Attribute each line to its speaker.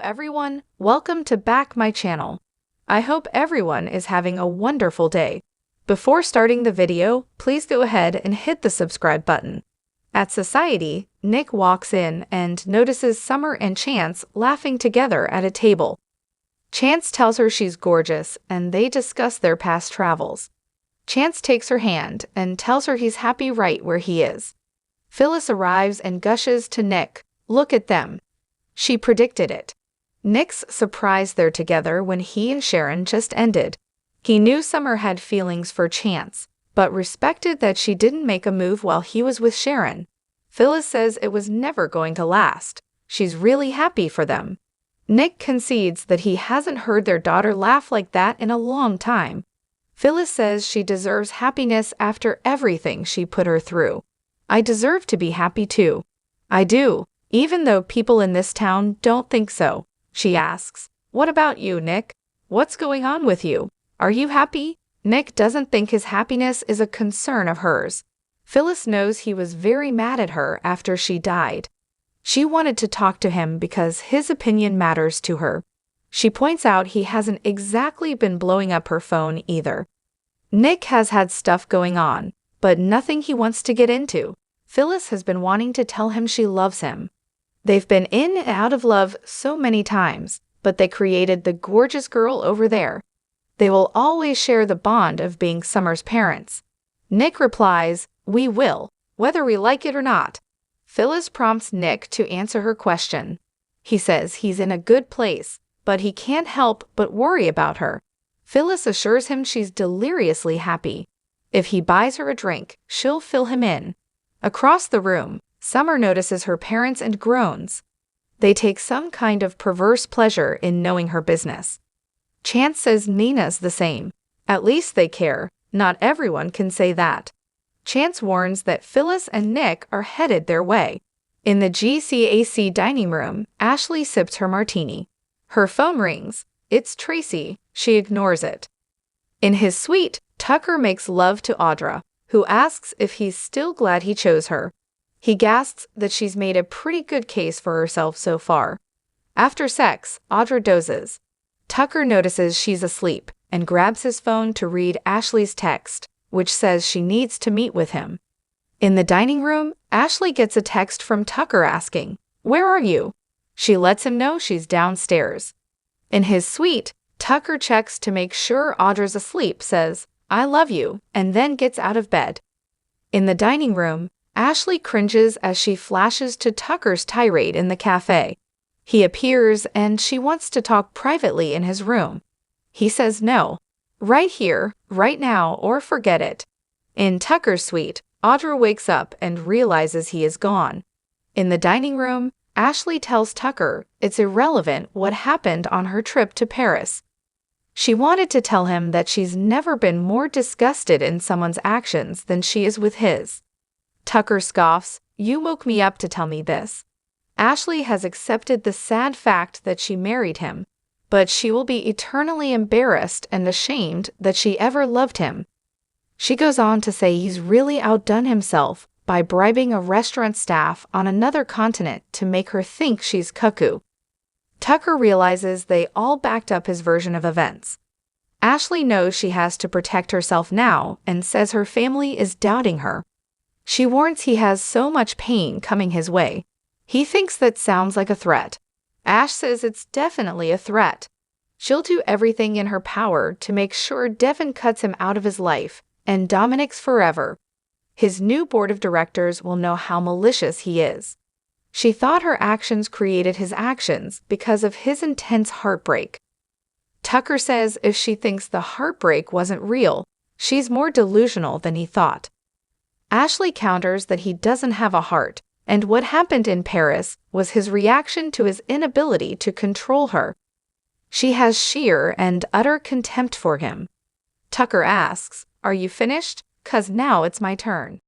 Speaker 1: everyone, welcome to back my channel. I hope everyone is having a wonderful day. Before starting the video, please go ahead and hit the subscribe button. At Society, Nick walks in and notices Summer and Chance laughing together at a table. Chance tells her she's gorgeous and they discuss their past travels. Chance takes her hand and tells her he's happy right where he is. Phyllis arrives and gushes to Nick, "Look at them." She predicted it. Nick's surprised they're together when he and Sharon just ended. He knew Summer had feelings for Chance, but respected that she didn't make a move while he was with Sharon. Phyllis says it was never going to last. She's really happy for them. Nick concedes that he hasn't heard their daughter laugh like that in a long time. Phyllis says she deserves happiness after everything she put her through. "I deserve to be happy too." "I do, even though people in this town don't think so." She asks, "What about you, Nick? What's going on with you? Are you happy?" Nick doesn't think his happiness is a concern of hers. Phyllis knows he was very mad at her after she died. She wanted to talk to him because his opinion matters to her. She points out he hasn't exactly been blowing up her phone either. Nick has had stuff going on, but nothing he wants to get into. Phyllis has been wanting to tell him she loves him. They've been in and out of love so many times, but they created the gorgeous girl over there. They will always share the bond of being Summer's parents. Nick replies, "We will, whether we like it or not." Phyllis prompts Nick to answer her question. He says he's in a good place, but he can't help but worry about her. Phyllis assures him she's deliriously happy. If he buys her a drink, she'll fill him in. Across the room, Summer notices her parents and groans. They take some kind of perverse pleasure in knowing her business. Chance says Nina's the same. At least they care. Not everyone can say that. Chance warns that Phyllis and Nick are headed their way. In the GCAC dining room, Ashley sips her martini. Her phone rings. It's Tracy. She ignores it. In his suite, Tucker makes love to Audra, who asks if he's still glad he chose her. He gasps that she's made a pretty good case for herself so far. After sex, Audra dozes. Tucker notices she's asleep and grabs his phone to read Ashley's text, which says she needs to meet with him. In the dining room, Ashley gets a text from Tucker asking, "Where are you?" She lets him know she's downstairs. In his suite, Tucker checks to make sure Audra's asleep, says, "I love you," and then gets out of bed. In the dining room, Ashley cringes as she flashes to Tucker's tirade in the cafe. He appears and she wants to talk privately in his room. He says no. Right here, right now, or forget it. In Tucker's suite, Audra wakes up and realizes he is gone. In the dining room, Ashley tells Tucker it's irrelevant what happened on her trip to Paris. She wanted to tell him that she's never been more disgusted in someone's actions than she is with his. Tucker scoffs, "You woke me up to tell me this." Ashley has accepted the sad fact that she married him, but she will be eternally embarrassed and ashamed that she ever loved him. She goes on to say he's really outdone himself by bribing a restaurant staff on another continent to make her think she's cuckoo. Tucker realizes they all backed up his version of events. Ashley knows she has to protect herself now and says her family is doubting her. She warns he has so much pain coming his way. He thinks that sounds like a threat. Ash says it's definitely a threat. She'll do everything in her power to make sure Devin cuts him out of his life and Dominic's forever. His new board of directors will know how malicious he is. She thought her actions created his actions because of his intense heartbreak. Tucker says if she thinks the heartbreak wasn't real, she's more delusional than he thought. Ashley counters that he doesn't have a heart, and what happened in Paris was his reaction to his inability to control her. She has sheer and utter contempt for him. Tucker asks, "Are you finished? 'Cause now it's my turn."